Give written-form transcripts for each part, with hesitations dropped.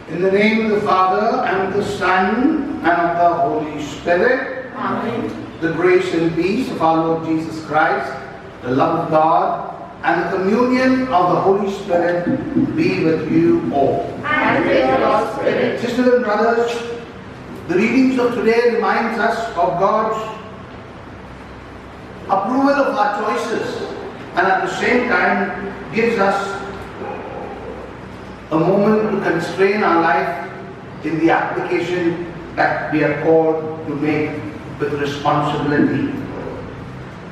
In the name of the Father, and of the Son, and of the Holy Spirit. Amen. The grace and peace of our Lord Jesus Christ, the love of God, and the communion of the Holy Spirit be with you all. And with your spirit. Sisters and brothers, the readings of today reminds us of God's approval of our choices, and at the same time gives us a moment to constrain our life in the application that we are called to make with responsibility.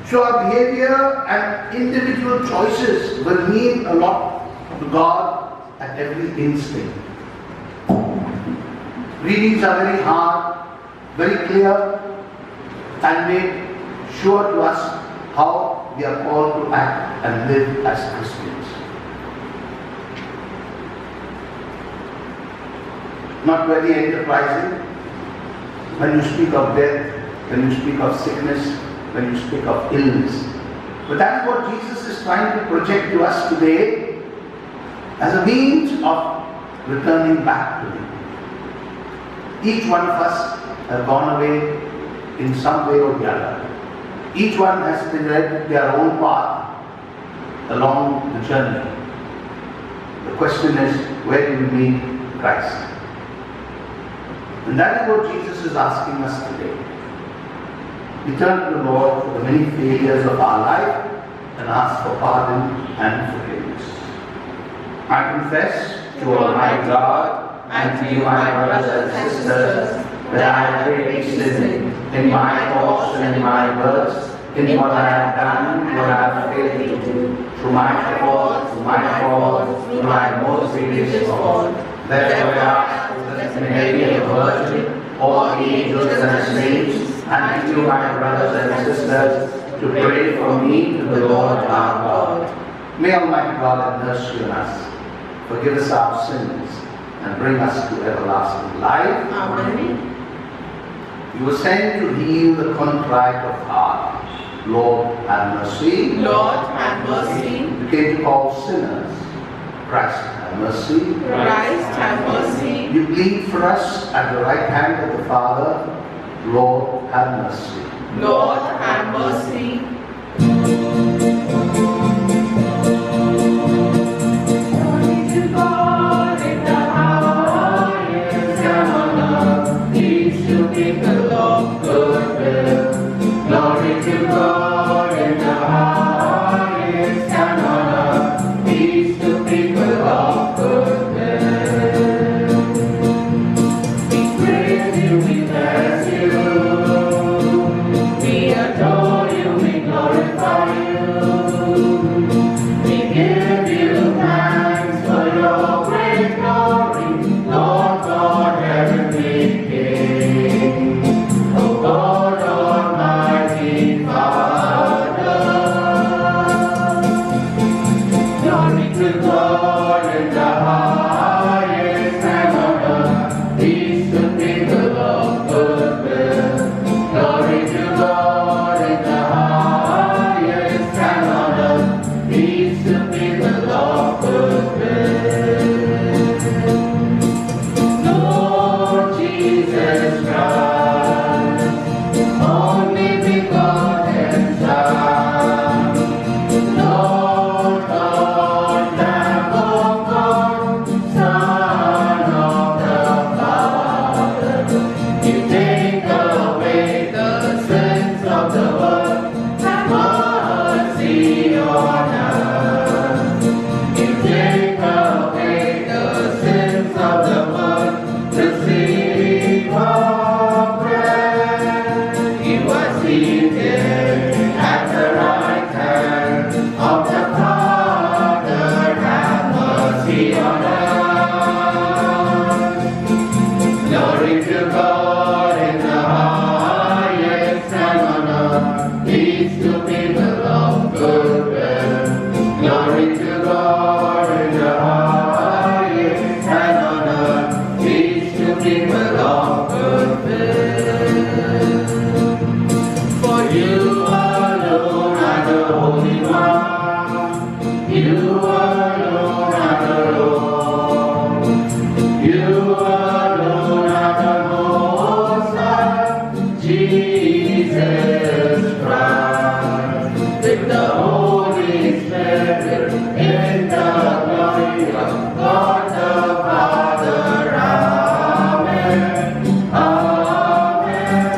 So our behavior and individual choices will mean a lot to God at every instant. Readings are very hard, very clear, and make sure to us how we are called to act and live as Christians. Not very enterprising when you speak of death, when you speak of sickness, when you speak of illness. But that's what Jesus is trying to project to us today as a means of returning back to Him. Each one of us have gone away in some way or the other. Each one has led their own path along the journey. The question is, where do we meet Christ? And that is what Jesus is asking us today. We turn to the Lord for the many failures of our life and ask for pardon and forgiveness. I confess to Almighty God and to you, my brothers and sisters, that I have greatly sinned in my thoughts and in my words, in what I have done, what I have failed to do, through my fault, through my most grievous fault. Therefore I ask that Mary, a Virgin, all the angels and saints, and you, my brothers and sisters, to pray for me to the Lord our God. May Almighty God have mercy on us, forgive us our sins, and bring us to everlasting life. Amen. You were sent to heal the contrite of heart. Lord, have mercy. Lord, have mercy. You came to call sinners. Christ, have mercy. Christ, have mercy. You plead for us at the right hand of the Father. Lord, have mercy. Lord, have mercy. Glory to God in the highest heaven, peace to people of good will. Glory to God in the highest heaven, peace to people of good will. We praise you, we bless you, we adore you, we Holy One, you alone are the Lord. You alone are the Most High, Jesus Christ. With the Holy Spirit, in the glory of God the Father. Amen. Amen.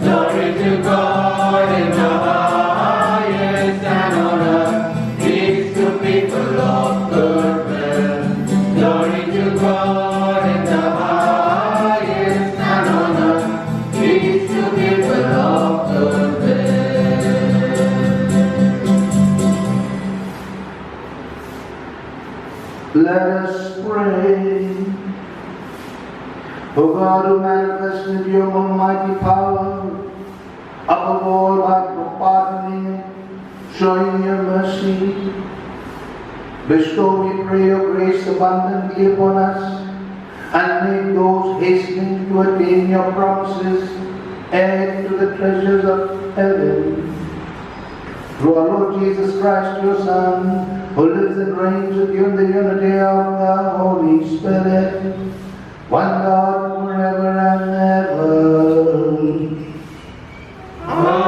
Glory to God in the highest, and on earth peace to people of good will. Glory to God in the highest, and on earth peace to people of good will. Let us pray. O God, who manifested your almighty power, above all by pardoning, showing your mercy, bestow, we pray, your grace abundantly upon us, and make those hastening to attain your promises heir to the treasures of heaven. Through our Lord Jesus Christ, your Son, who lives and reigns with you in the unity of the Holy Spirit, one God, forever and ever. Amen.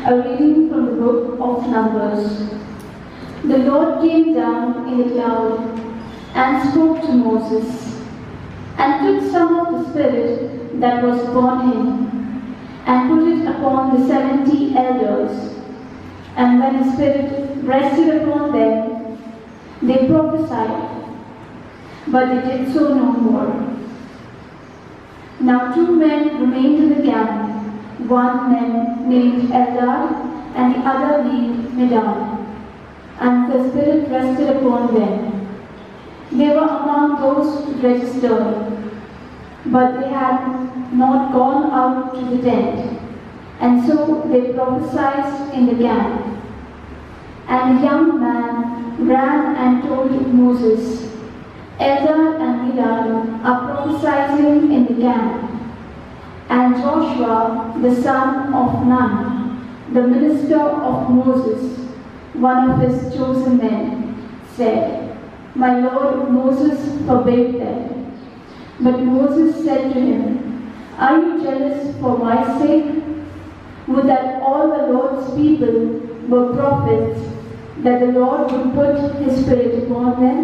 A reading from the book of Numbers. The Lord came down in the cloud and spoke to Moses, and took some of the Spirit that was upon him, and put it upon the 70 elders. And when the Spirit rested upon them, they prophesied, but they did so no more. Now 2 men remained in the camp, one named Eldad, and the other named Medad. And the Spirit rested upon them. They were among those registered, but they had not gone out to the tent, and so they prophesied in the camp. And a young man ran and told Moses, Eldad and Medad are prophesying in the camp. And Joshua, the son of Nun, the minister of Moses, one of his chosen men, said, My lord Moses forbade them. But Moses said to him, Are you jealous for my sake? Would that all the Lord's people were prophets, that the Lord would put his Spirit upon them?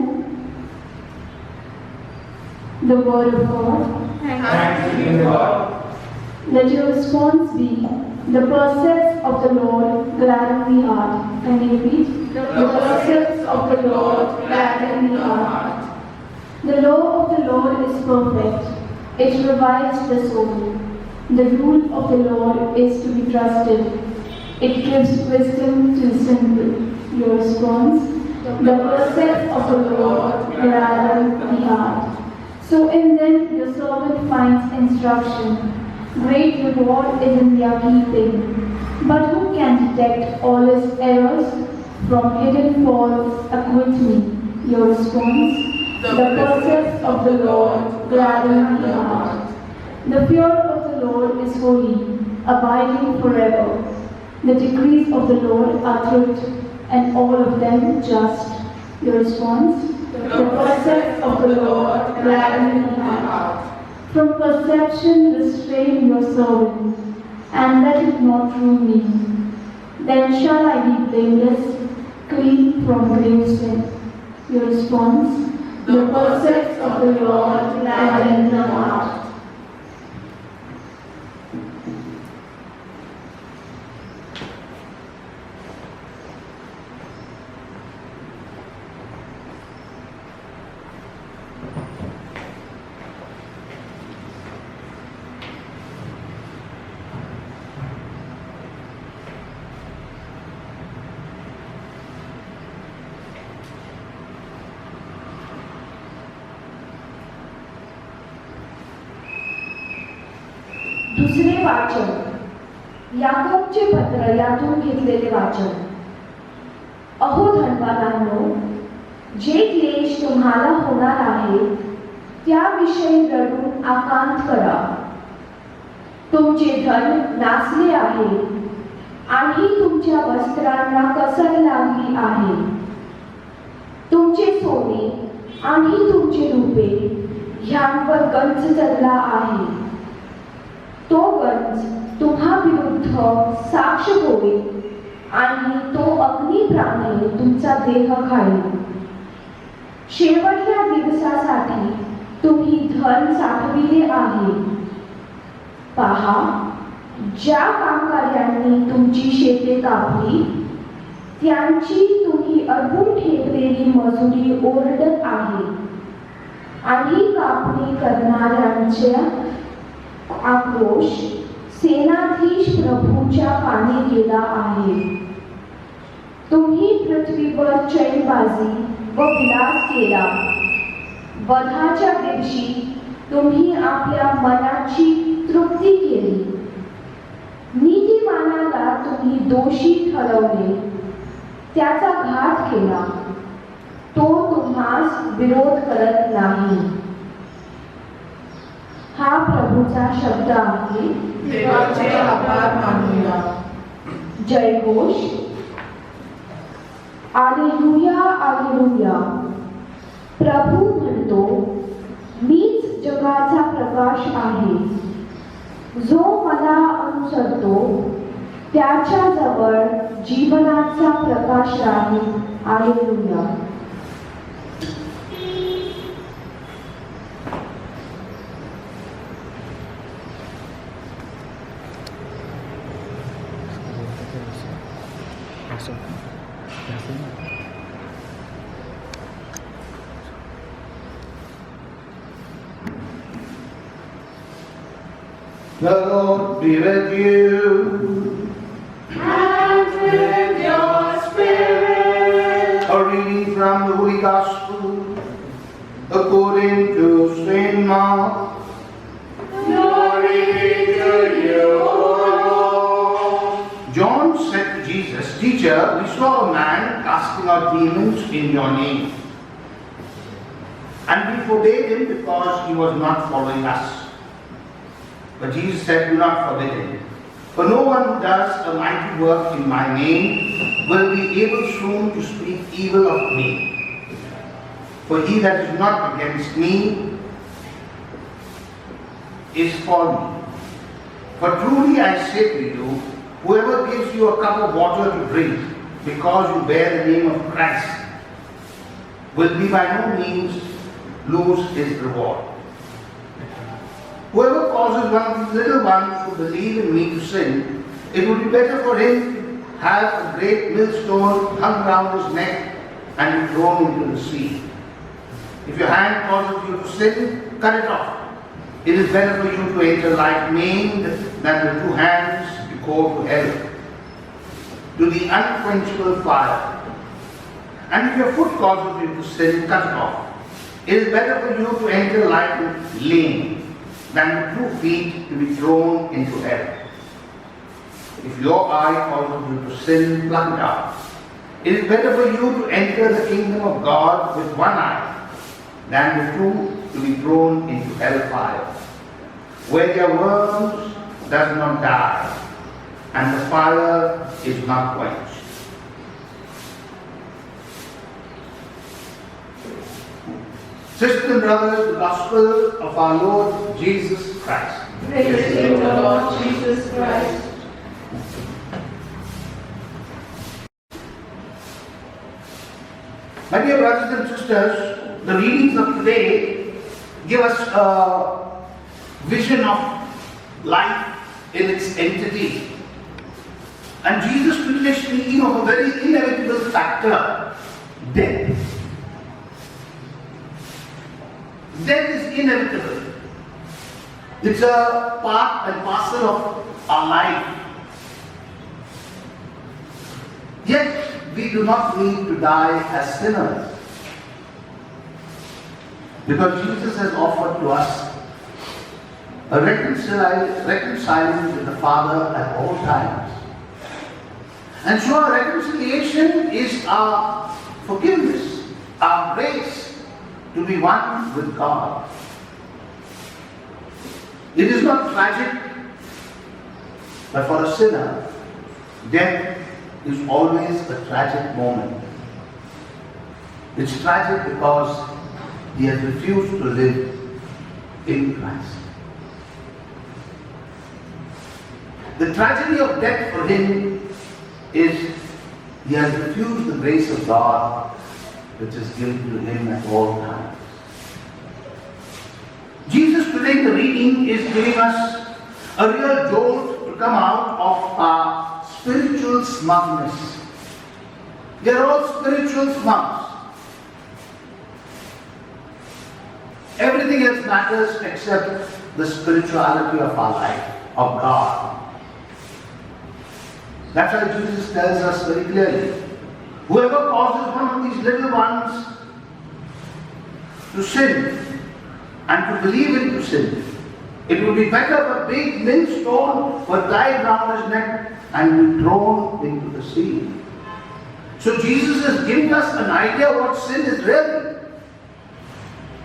The word of God. Thanks be to God. Let your response be, the precepts of the Lord gladden the heart. Can you read? The precepts of the Lord gladden the heart. The law of the Lord is perfect. It revives the soul. The rule of the Lord is to be trusted. It gives wisdom to the simple. Your response? The precepts of the Lord gladden the heart. So in them your servant finds instruction. Great reward is in their keeping. But who can detect all his errors? From hidden faults acquit me. Your response? The precepts of the Lord gladden the heart. The fear of the Lord is holy, abiding forever. The decrees of the Lord are truth, and all of them just. Your response? The precepts of the Lord gladden the heart. From perception restrain your servant, and let it not rule me. Then shall I be blameless, clean from grave sin. Your response? The precepts of the Lord gladden the heart. दुसरे वाचन याकोबचे पत्र यातून घेतलेले वाचन. अहो धनवानांनो, जे क्लेश तुम्हाला आहेत त्याविषयी रडून आकांत करा. तुमचे धन नासले आहे आणि तुमच्या वस्त्रांना कसर लागली आहे. तुमचे सोने आणि तुमचे रुपे ह्यांवर गंज चढला आहे. तो गंज तुम्हा विरुद्ध साक्ष होईल आणि तो अग्निप्राणे तुमचा देह खाईल. शेवटच्या दिवसासाठी तुम्ही धन साठविले आहे. पहा, ज्या कामगारांनी तुमची शेते कापली त्यांची तुम्ही अडवून ठेवलेली मजुरी ओरडत आहे आणि कापणी करणाऱ्यांचा आक्रोश सेनाधीश प्रभूच्या कानी गेला आहे. तुम्ही पृथ्वीवर चैनबाजी व विलास केला. वधाच्या दिवशी तुम्ही आपल्या मनाची तृप्ती केली. नीतिमानाला तुम्ही दोषी ठरवले, त्याचा घात केला. तो तुम्हास विरोध करत नाही. हा प्रभूचा शब्द आहे. देवाचे आभार मानूया. जयघोष. आलेलुया, आलेलुया. प्रभू म्हणतो, मीच जगाचा प्रकाश आहे. जो मला अनुसरतो त्याच्याजवळ जीवनाचा प्रकाश राहील. आलेलुया. The Lord be with you. And with your spirit. A reading from the Holy Gospel according to Saint Mark. Glory to you, O Lord. John said to Jesus, "Teacher, we saw a man casting out demons in your name. And we forbade him because he was not following us." But Jesus said, "Do not forbid him. For no one who does a mighty work in my name will be able soon to speak evil of me. For he that is not against me is for me. For truly I say to you, whoever gives you a cup of water to drink because you bear the name of Christ will be by no means lose his reward. Whoever causes one of these little ones who believe in me to sin, it would be better for him to have a great millstone hung round his neck and be thrown into the sea. If your hand causes you to sin, cut it off. It is better for you to enter life maimed than with 2 hands to go to hell, to the unquenchable fire. And if your foot causes you to sin, cut it off. It is better for you to enter life lame than with 2 feet to be thrown into hell. If your eye causes you to sin, pluck it out. It is better for you to enter the kingdom of God with 1 eye than with 2 to be thrown into hellfire, where their worms does not die and the fire is not quenched. Sisters and brothers, the gospel of our Lord Jesus Christ. Praise to you, Lord Jesus Christ. My dear brothers and sisters, the readings of today give us a vision of life in its entity. And Jesus quickly speaking of a very inevitable factor, death. Death is inevitable. It's a part and parcel of our life. Yet we do not need to die as sinners, because Jesus has offered to us a reconciling with the Father at all times. And so our reconciliation is our forgiveness, our grace to be one with God. It is not tragic, but for a sinner, death is always a tragic moment. It's tragic because he has refused to live in Christ. The tragedy of death for him is he has refused the grace of God which is given to him at all times. Jesus today in the reading is giving us a real jolt to come out of our spiritual smugness. They are all spiritual smugs. Everything else matters except the spirituality of our life, of God. That's why Jesus tells us very clearly, whoever causes one of these little ones to sin and to believe into sin, it would be better if a big millstone were tied round his neck and be thrown into the sea. So Jesus is giving us an idea what sin is really.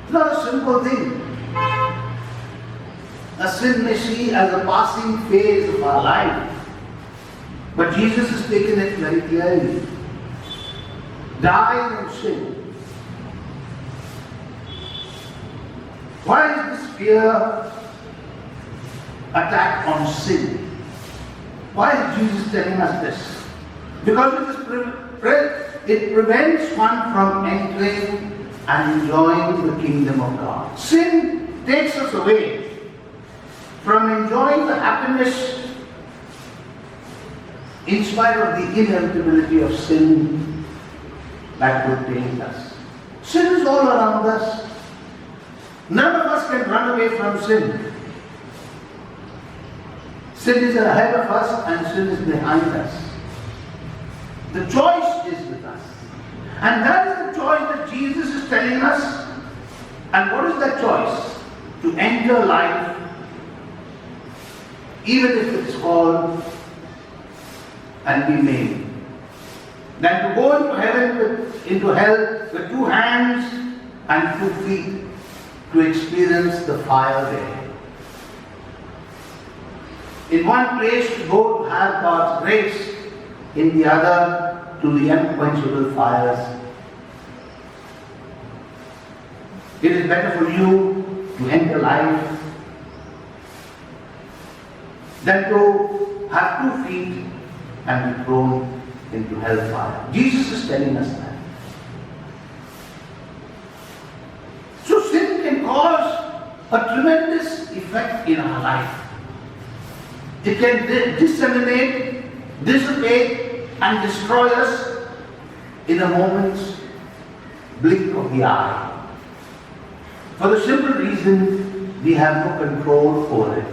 It's not a simple thing. A sin may see as a passing phase of our life. But Jesus has taken it very clearly. Die in sin. Why is this fear attack on sin? Why is Jesus telling us this? Because it prevents one from entering and enjoying the kingdom of God. Sin takes us away from enjoying the happiness in spite of the inevitability of sin that would take us. Sin is all around us. None of us can run away from sin. Sin is ahead of us and sin is behind us. The choice is with us. And that is the choice that Jesus is telling us. And what is that choice? To enter life, even if it is called and be made. Than to go into heaven, into hell with 2 hands and 2 feet to experience the fire there. In one place to go to have God's grace, in the other to the unquenchable fires. It is better for you to enter life than to have 2 feet and be thrown into hellfire. Jesus is telling us that. So sin can cause a tremendous effect in our life. It can disseminate, dissipate and destroy us in a moment's blink of the eye. For the simple reason we have no control over it.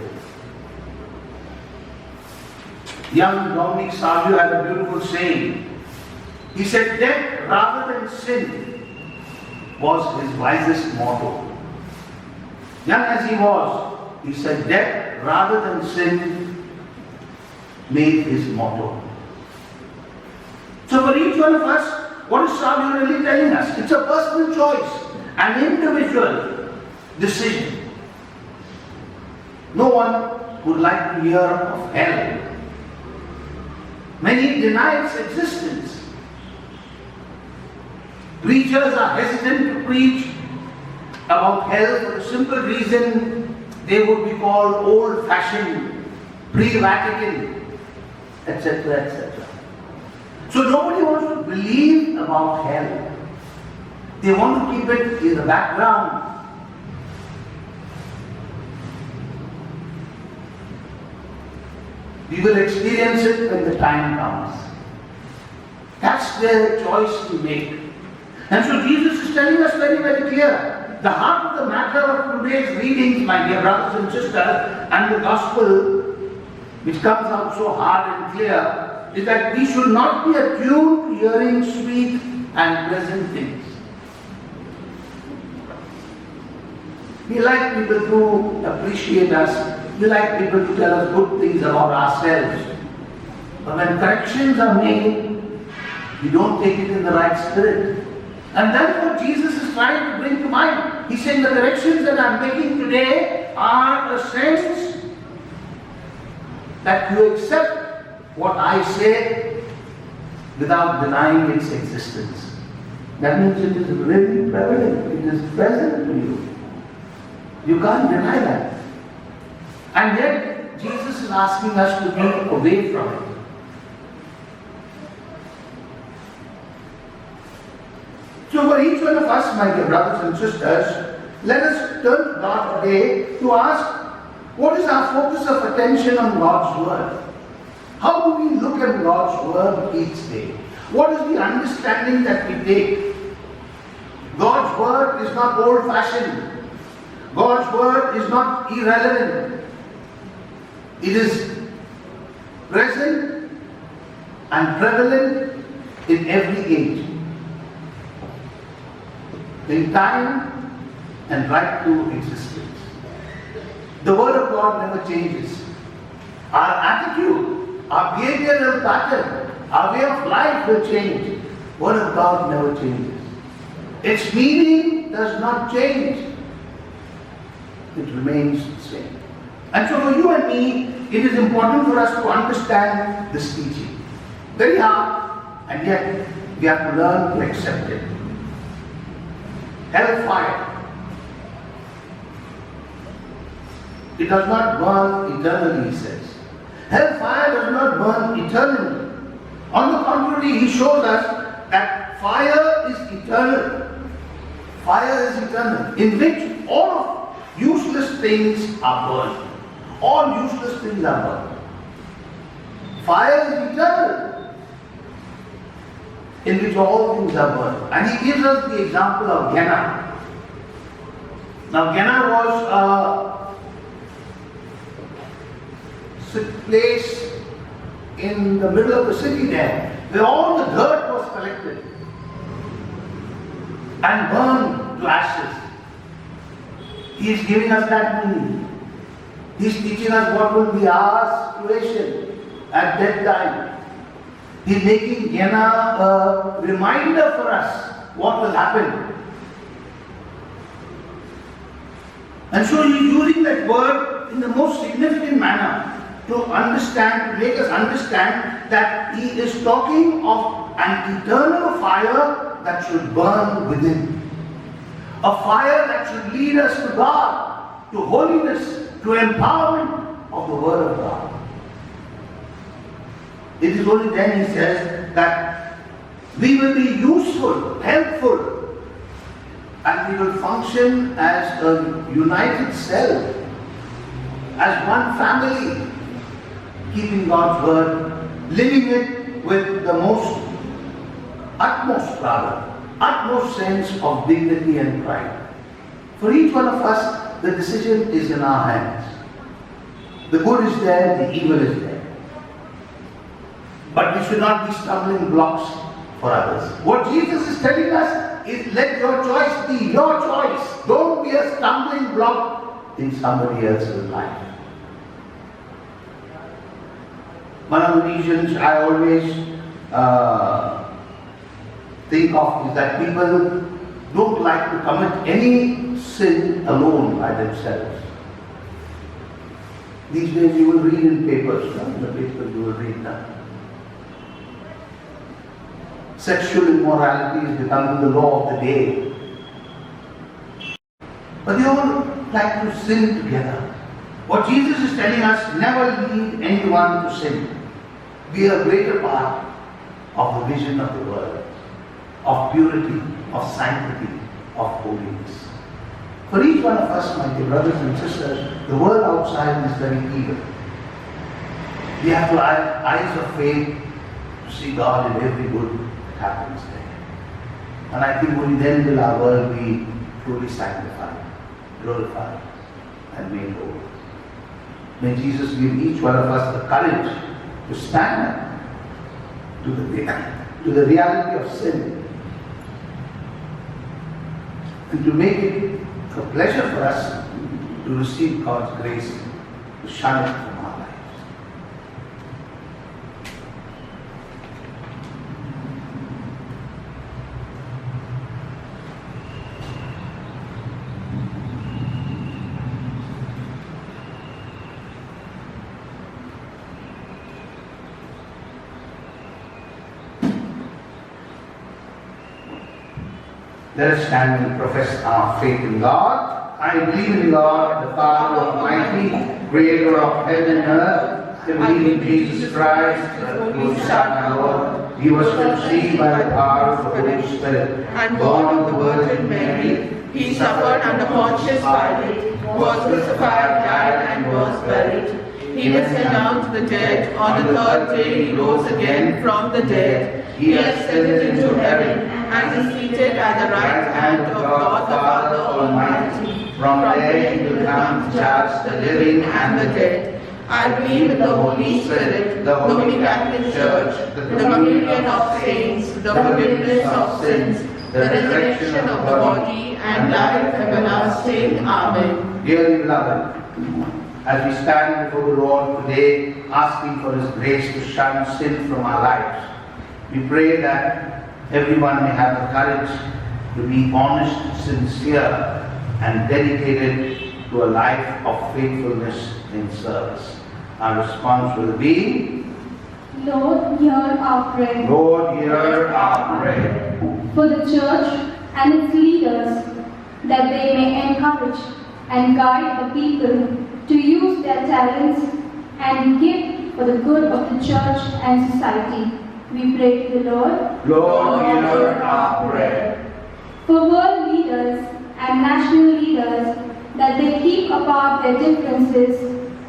Young Dominic Savio had a beautiful saying. He said, death rather than sin was his wisest motto. Young as he was, he said, death rather than sin made his motto. So for each one of us, what is Savio really telling us? It's a personal choice, an individual decision. No one would like to hear of hell. Many deny its existence. Preachers are hesitant to preach about hell for the simple reason they would be called old-fashioned, pre-Vatican, etc., etc. So nobody wants to believe about hell. They want to keep it in the background. We will experience it when the time comes. That's the choice we make. And so Jesus is telling us very, very clear. The heart of the matter of today's readings, my dear brothers and sisters, and the gospel, which comes out so hard and clear, is that we should not be attuned to hearing sweet and pleasant things. We like people to appreciate us. We like people to tell us good things about ourselves. But when corrections are made, we don't take it in the right spirit. And that's what Jesus is trying to bring to mind. He's saying the corrections that I'm making today are a sense that you accept what I say without denying its existence. That means it is really prevalent, it is present to you. You can't deny that. And yet, Jesus is asking us to be away from it. So for each one of us, my dear brothers and sisters, let us turn to God today to ask, what is our focus of attention on God's Word? How do we look at God's Word each day? What is the understanding that we take? God's Word is not old-fashioned. God's Word is not irrelevant. It is present and prevalent in every age, in time and right through existence. The Word of God never changes. Our attitude, our behavioral pattern, our way of life will change. Word of God never changes. Its meaning does not change. It remains the same. And so for you and me, it is important for us to understand this teaching. Very hard, and yet we have to learn to accept it. Hellfire. It does not burn eternally, he says. Hellfire does not burn eternally. On the contrary, he shows us that fire is eternal. Fire is eternal, in which all of useless things are burned. All useless things are burned. Fire is eternal, in which all things are burned. And he gives us the example of Gehenna. Now Gehenna was a place in the middle of the city there, where all the dirt was collected and burned to ashes. He is giving us that meaning. He is teaching us what will be our situation at that time. He is making Gehenna a reminder for us what will happen. And so he is using that word in the most significant manner to understand, to make us understand that he is talking of an eternal fire that should burn within. A fire that should lead us to God, to holiness, to empowerment of the Word of God. It is only then, he says, that we will be useful, helpful, and we will function as a united cell, as one family, keeping God's Word, living it with the utmost sense of dignity and pride. For each one of us, the decision is in our hands. The good is there, the evil is there. But we should not be stumbling blocks for others. What Jesus is telling us is, let your choice be your choice. Don't be a stumbling block in somebody else's life. One of the reasons I always think of is that people don't like to commit any sin alone by themselves. These days you will read in papers, in the papers you will read that sexual immorality is becoming the law of the day. But they all like to sin together. What Jesus is telling us, never lead anyone to sin. Be a greater part of the vision of the world, of purity, of sanctity, of holiness. For each one of us, my dear brothers and sisters, the world outside is very evil. We have to have eyes of faith to see God in every good that happens there. And I think only then will our world be truly sanctified, glorified, and made holy. May Jesus give each one of us the courage to stand up to the reality of sin, and to make it a pleasure for us to receive God's grace, to shun it from our lives. Let us stand and profess our faith in God. I believe in God, the Father Almighty, creator of heaven and earth. I believe in Jesus Christ, the Holy Son, our Lord. He was conceived by the power of the Holy Spirit, and born of the Virgin Mary. He suffered under Pontius Pilate, was crucified, died, and was buried. He descended down to the dead. On the third day he rose again from the dead. He ascended into heaven and is seated at the right hand of God the Father Almighty. From there he will come to judge the living and the dead. I believe in the Holy Spirit, the Holy Catholic Church, the communion of saints, the forgiveness of sins, the resurrection of the body, and life everlasting. Amen. Dearly beloved, as we stand before the Lord today, asking for His grace to shun sin from our lives, we pray that everyone may have the courage to be honest, sincere, and dedicated to a life of faithfulness in service. Our response will be, Lord, hear our prayer. Lord, hear our prayer. For the church and its leaders, that they may encourage and guide the people to use their talents and give for the good of the church and society. We pray to the Lord. Lord, hear our prayer. For world leaders and national leaders, that they keep apart their differences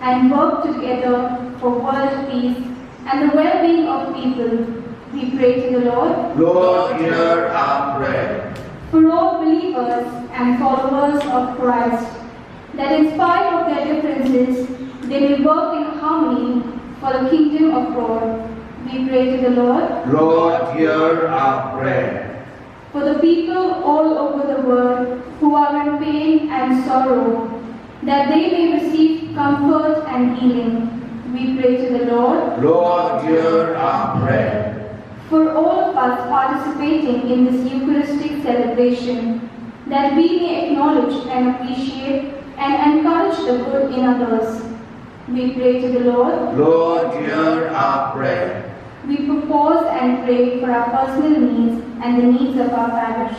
and work together for world peace and the well-being of people. We pray to the Lord. Lord, hear our prayer. For all believers and followers of Christ, that in spite of their differences, they may work in harmony for the kingdom of God. We pray to the Lord. Lord, hear our prayer. For the people all over the world who are in pain and sorrow, that they may receive comfort and healing. We pray to the Lord. Lord, hear our prayer. For all of us participating in this Eucharistic celebration, that we may acknowledge and appreciate and encourage the good in others. We pray to the Lord. Lord, hear our prayer. We propose and pray for our personal needs and the needs of our parish.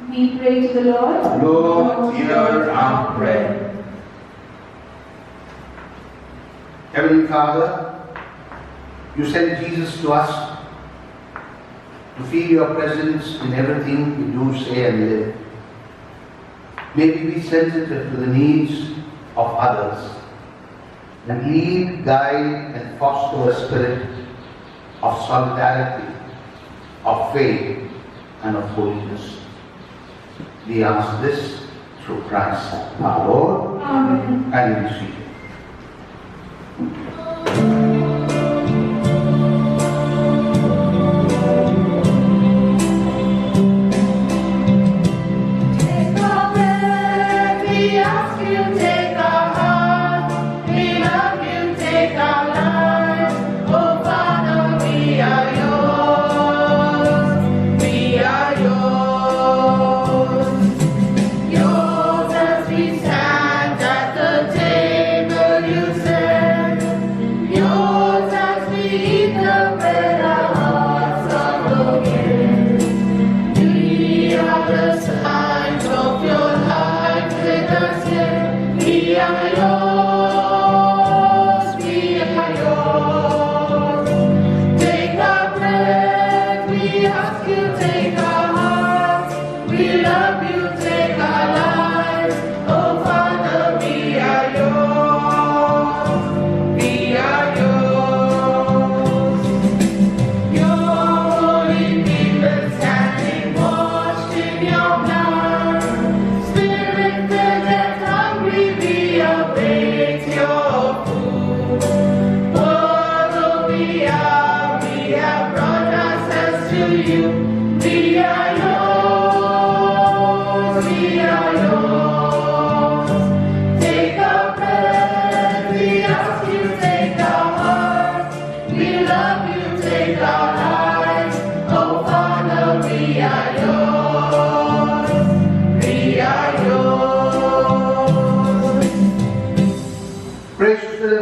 We pray to the Lord. Lord, hear our prayer. Heavenly Father, you sent Jesus to us to feel your presence in everything we do, say, and live. May we be sensitive to the needs of others and lead, guide, and foster a spirit of solidarity, of faith, and of holiness. We ask this through Christ our Lord. Amen. And we seated.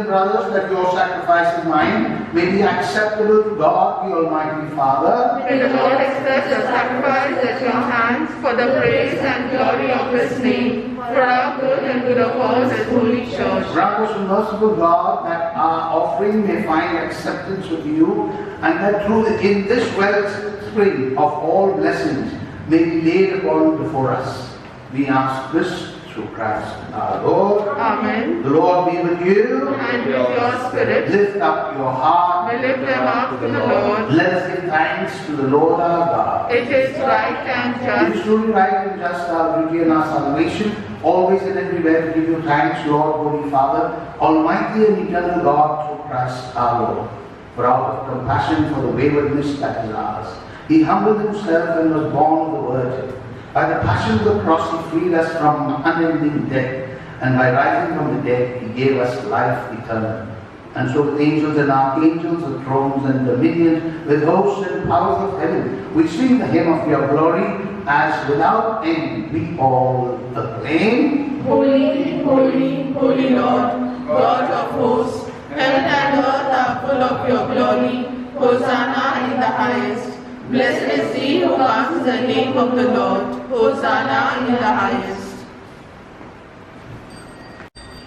Brothers, that your sacrifice is mine may be acceptable to God the Almighty Father. May the Lord accept the sacrifice at your hands for the praise and glory of His name, for our good and good of all His holy church. Grant us, merciful God, that our offering may find acceptance with you, and that through in this wellspring of all blessings may be laid upon before us. We ask this through Christ our Lord. Amen. The Lord be with you. And with your spirit, Lift up your heart. we lift them up to the Lord. Let us give thanks to the Lord our God. It is right and It is just. truly right and just our duty and our salvation, always and everywhere to give you thanks, Lord, Holy Father, Almighty and eternal God, through Christ our Lord. For out of compassion for the waywardness that is ours, He humbled Himself and was born of the Virgin. By the passion of the cross, He freed us from unending death, and by rising from the dead, He gave us life eternal. And so with angels and archangels, with thrones and dominions, with hosts and powers of heaven, we sing the hymn of your glory, as without end we all acclaim. Holy, holy, holy Lord, God of hosts, heaven and earth are full of your glory. Hosanna in the highest. Blessed is he who comes in the name of the Lord. Hosanna in the highest.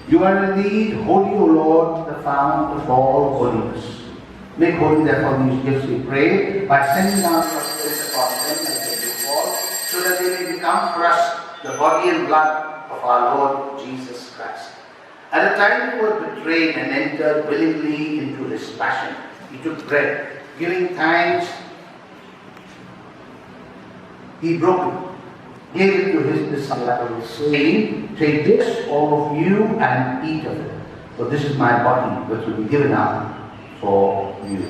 You are indeed holy, O Lord, the fount of all holiness. Make holy therefore these gifts, we pray, by sending down your Spirit upon them as they do fall, so that they may become for us the body and blood of our Lord Jesus Christ. At the time He was betrayed and entered willingly into His passion, He took bread, giving thanks, He broke it, gave it to His disciples, saying, "Take this, all of you, and eat of it, for this is my body, which will be given up for you."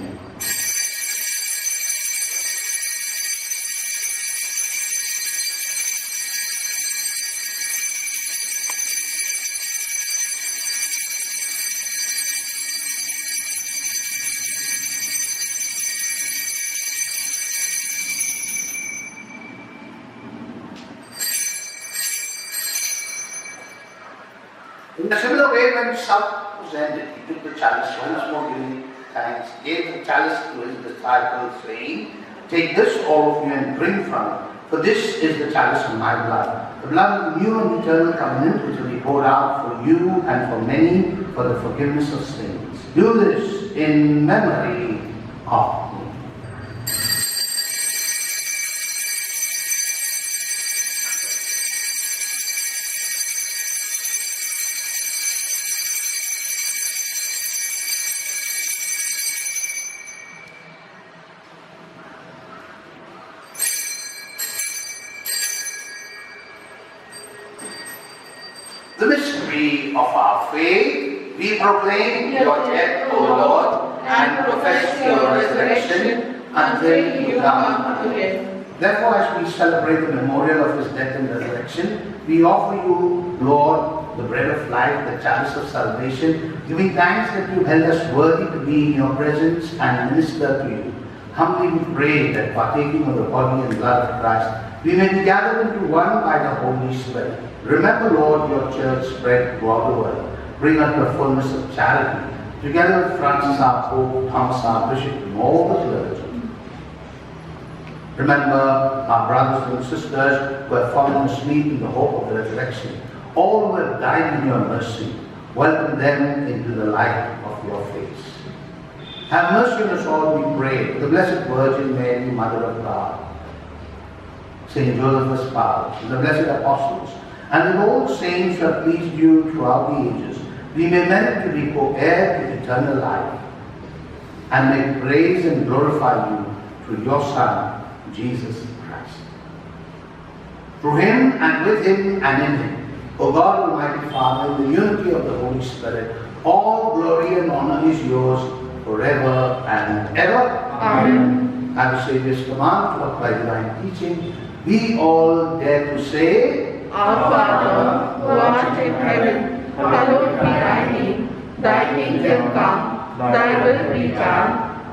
In a similar way, when supper was ended, He took the chalice, once more giving thanks, gave the chalice to His disciples, saying, "Take this, all of you, and drink from it, for this is the chalice of my blood, the blood of the new and eternal covenant, which will be poured out for you and for many for the forgiveness of sins. Do this in memory of me." The mystery of our faith, we proclaim your death, O Lord, and profess your resurrection until you come again. Therefore, as we celebrate the memorial of His death and resurrection, we offer you, Lord, the bread of life, the chalice of salvation, giving thanks that you held us worthy to be in your presence and minister to you. Humbly we pray that partaking of the body and blood of Christ, we may be gathered into one by the Holy Spirit. Remember, Lord, your church spread throughout the world. Bring us the fullness of charity, together with Francis our Pope, Thomas our Bishop, and all the clergy. Remember our brothers and sisters who have fallen asleep in the hope of the resurrection. All who have died in your mercy, welcome them into the light of your face. Have mercy on us all, we pray, the Blessed Virgin Mary, Mother of God, Saint Joseph the Spouse, and the blessed apostles, and with all the saints who have pleased you throughout the ages, we may merit to be co-heir to eternal life, and may praise and glorify you through your Son, Jesus Christ. Through Him, and with Him, and in Him, O God, Almighty Father, in the unity of the Holy Spirit, all glory and honor is yours forever and ever. Amen. At the Saviour's command to apply divine teaching, we all dare to say, Our Father, who art in heaven, hallowed be thy name. Thy kingdom come, thy will be done,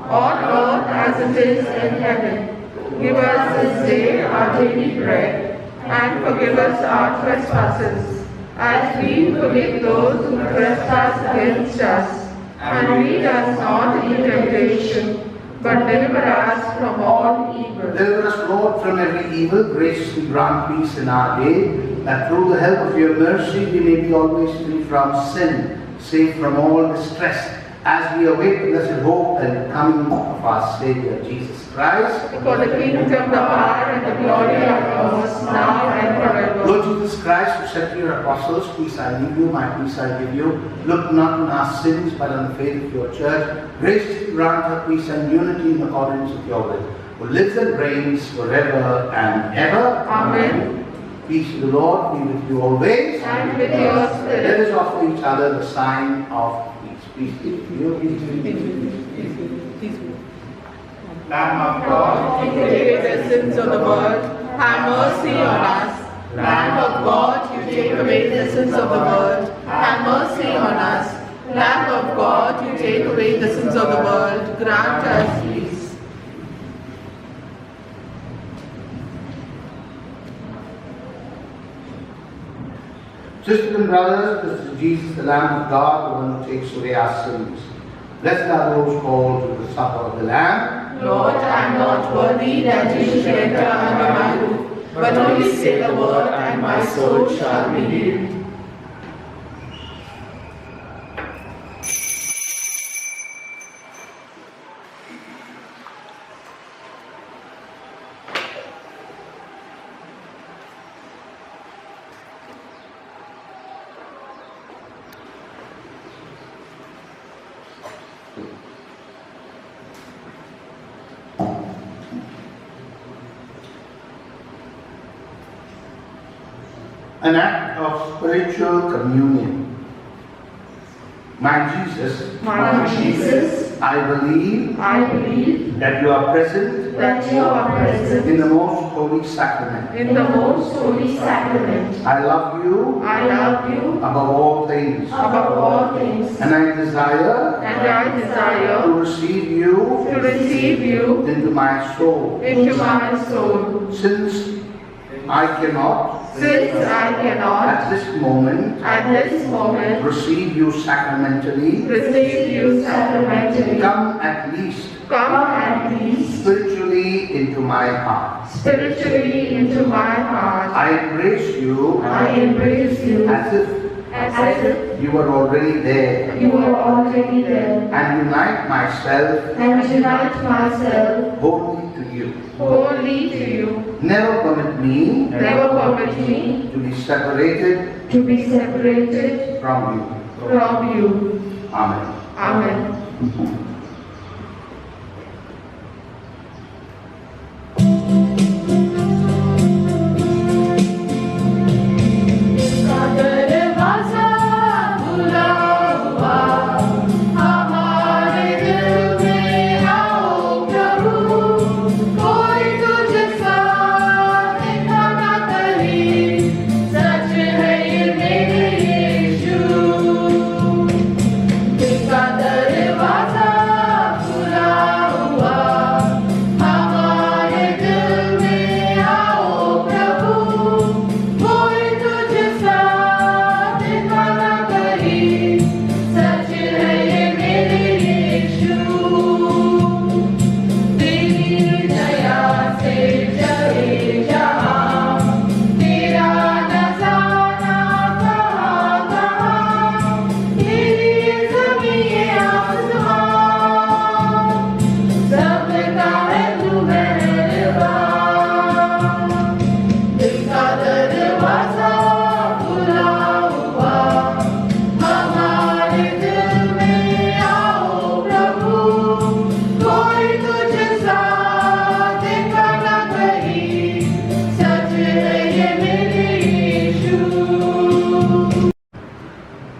on earth as it is in heaven. Give us this day our daily bread, and forgive us our trespasses, as we forgive those who trespass against us. and lead us not into temptation, but deliver us from all evil. Deliver us, Lord, from every evil. Graciously grant peace in our day, that through the help of your mercy we may be always free from sin, safe from all distress, as we await the blessed hope and coming of our Saviour, Jesus Christ. For the kingdom, the power, and the glory are yours, now and forever. Lord Jesus Christ, who said to your apostles, peace I leave you, my peace I give you, look not on our sins, but on the faith of your church. Graciously grant her peace and unity in accordance with your will, who lives and reigns forever and ever. Amen. Peace to the Lord be with you always. And with your spirit. Let us offer each other the sign of peace. Peace be with you. Lamb of God, You take away the sins of the world, have mercy on us. Lamb of God, you take away the sins of the world, have mercy on us. Lamb of God, you take away the sins of the world, grant us peace. sisters and brothers, this is Jesus, the Lamb of God, the one who takes away our sins. Blessed are those called to the supper of the Lamb. Lord, I am not worthy that you should enter under my roof, but only say the word, and my soul shall be healed. An act of spiritual communion. My Jesus, My Jesus, I believe I believe that you are present that you are present in the most holy sacrament. in the most holy sacrament. I love you I love you above all things, above all things, and I desire and I desire to receive you to receive you into my soul. into my soul. Since I cannot Since I cannot at this moment at this moment receive you sacramentally, receive you sacramentally, come at least come and least spiritually into my heart. spiritually into my heart. I embrace you I embrace you as if as if you were already there, you were already there, and unite myself and unite myself wholly to you. wholly to you. Never permit me Never permit me to be separated to be separated from you. from you. Amen. Amen.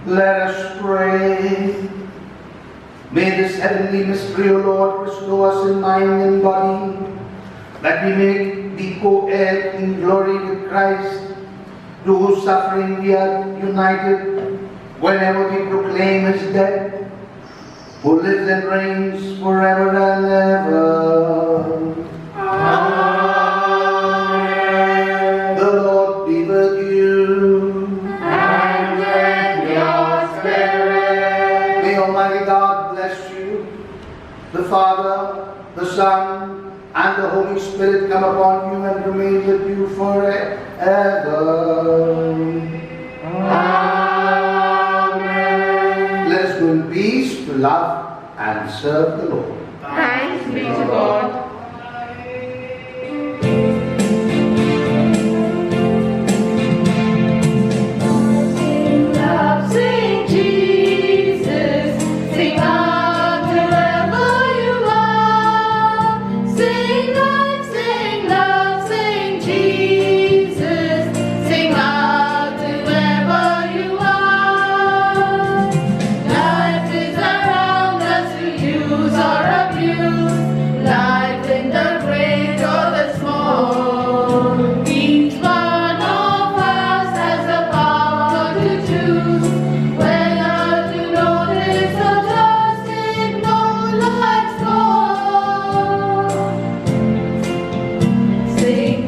Let us pray. May this heavenly mystery, O Lord, restore us in mind and body, that we may be co-heirs in glory with Christ, to whose suffering we are united, whenever we proclaim his death, who lives and reigns forever and ever. Amen. The Lord be with you. And with your spirit. May Almighty God Holy Spirit come upon you and remain with you forever. Amen. Let us go in peace to love and serve the Lord. Thanks be to God. Sing love, sing Jesus, sing out wherever you are. Sing love, sing Jesus, sing out wherever you are. Life is around us to use or abuse. Life in the great or the small. Each one of us has the power to choose whether to notice or just ignore life's call. Sing